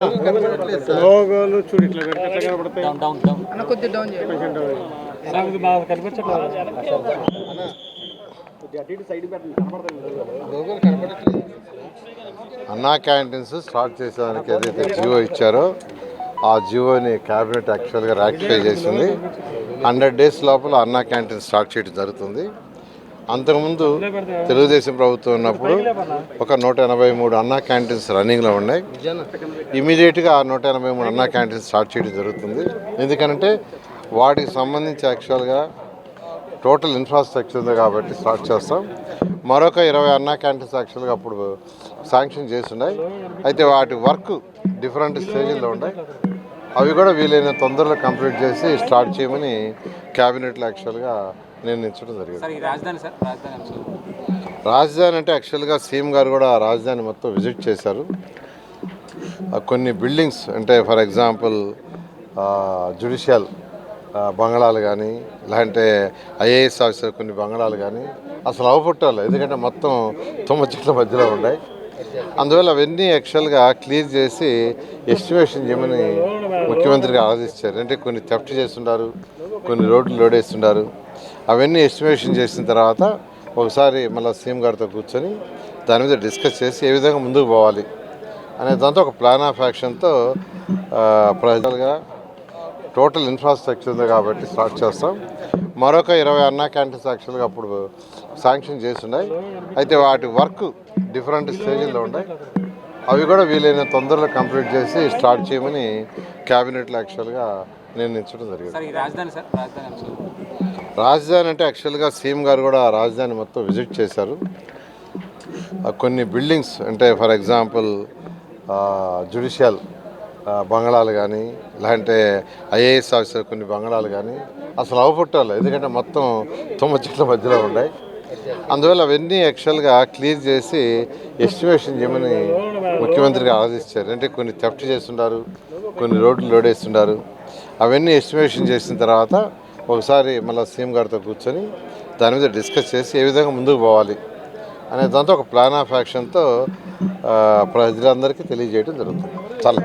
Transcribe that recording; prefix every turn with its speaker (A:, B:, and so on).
A: లోగోలు చూడు ఇట్లా పెడితే ఎట్లా కనబడతాయి.
B: అన్న కొద్దిగా డౌన్ చేయండి.
A: కొంచెం డౌన్ చేయి. అలా ఉంది బాగా కనిపించట్లేదు. లోగోలు కనబడట్లేదు.
C: అన్నా క్యాంటీన్స్ స్టార్ట్ చేసేదానికి ఏదైతే జియో ఇచ్చారో ఆ జియోని క్యాబినెట్ యాక్చువల్గా రాటిఫై చేసింది. 100 days లోపల అన్నా క్యాంటీన్ స్టార్ట్ చేయడం జరుగుతుంది. అంతకుముందు తెలుగుదేశం ప్రభుత్వం ఉన్నప్పుడు ఒక 183 అన్నా క్యాంటీన్స్ రన్నింగ్లో ఉన్నాయి. ఇమీడియట్గా ఆ 183 అన్నా క్యాంటీన్స్ స్టార్ట్ చేయడం జరుగుతుంది. ఎందుకంటే వాటికి సంబంధించి యాక్చువల్గా టోటల్ ఇన్ఫ్రాస్ట్రక్చర్ ఉంది కాబట్టి స్టార్ట్ చేస్తాం. మరొక 20 అన్నా క్యాంటీన్స్ యాక్చువల్గా అప్పుడు శాంక్షన్ చేసి ఉన్నాయి. అయితే వాటి వర్క్ డిఫరెంట్ స్టేజ్లో ఉన్నాయి. అవి కూడా వీలైన తొందరలో కంప్లీట్ చేసి స్టార్ట్ చేయమని క్యాబినెట్లో యాక్చువల్గా నిర్ణయించడం జరిగింది. రాజధాని అంటే యాక్చువల్గా సీఎం గారు కూడా రాజధాని మొత్తం విజిట్ చేశారు. కొన్ని బిల్డింగ్స్ అంటే ఫర్ ఎగ్జాంపుల్ జ్యుడిషియల్ బంగళాలు కానీ లేదంటే ఐఏఎస్ ఆఫీసర్ కొన్ని బంగళాలు కానీ అసలు అవపట్టాలి. ఎందుకంటే మొత్తం తుమ్మ చెట్ల మధ్యలో ఉన్నాయి. అందువల్ల అవన్నీ యాక్చువల్గా క్లియర్ చేసి ఎస్టిమేషన్ చేయమని ముఖ్యమంత్రికి ఆదేశించారు. అంటే కొన్ని థెఫ్ట్ చేస్తుంటారు, కొన్ని రోడ్లు లోడ్ వేస్తుంటారు. అవన్నీ ఎస్టిమేషన్ చేసిన తర్వాత ఒకసారి మళ్ళీ సీఎం గారితో కూర్చొని దాని మీద డిస్కస్ చేసి ఏ విధంగా ముందుకు పోవాలి అనే దాంతో ఒక ప్లాన్ ఆఫ్ యాక్షన్తో ప్రజలుగా టోటల్ ఇన్ఫ్రాస్ట్రక్చర్ ఉంది కాబట్టి స్టార్ట్ చేస్తాం. మరొక 20 అన్నా క్యాంటీన్స్ యాక్చువల్గా అప్పుడు శాంక్షన్ చేసి ఉన్నాయి. అయితే వాటి వర్క్ డిఫరెంట్ స్టేజ్లో ఉన్నాయి. అవి కూడా వీలైన తొందరలో కంప్లీట్ చేసి స్టార్ట్ చేయమని క్యాబినెట్లో యాక్చువల్గా నిర్ణయించడం జరిగింది. రాజధాని అంటే యాక్చువల్గా సీఎం గారు కూడా రాజధాని మొత్తం విజిట్ చేశారు. కొన్ని బిల్డింగ్స్ అంటే ఫర్ ఎగ్జాంపుల్ జ్యుడిషియల్ బంగళాలు కానీ లేదంటే ఐఏఎస్ ఆఫీసర్ కొన్ని బంగళాలు కానీ అసలు అవపట్టాలి. ఎందుకంటే మొత్తం తుమ్మ చెట్ల మధ్యలో ఉన్నాయి. అందువల్ల అవన్నీ యాక్చువల్గా క్లియర్ చేసి ఎస్టిమేషన్ చేయమని ముఖ్యమంత్రికి ఆదేశించారు. అంటే కొన్ని థెఫ్ట్ చేస్తుంటారు, కొన్ని రోడ్లు లోడ్ వేస్తుంటారు. అవన్నీ ఎస్టిమేషన్ చేసిన తర్వాత ఒకసారి మళ్ళీ సీఎం గారితో కూర్చొని దాని మీద డిస్కస్ చేసి ఏ విధంగా ముందుకు పోవాలి అనే దాంతో ఒక ప్లాన్ ఆఫ్ యాక్షన్తో ప్రజలందరికీ తెలియజేయడం జరుగుతుంది. చాలా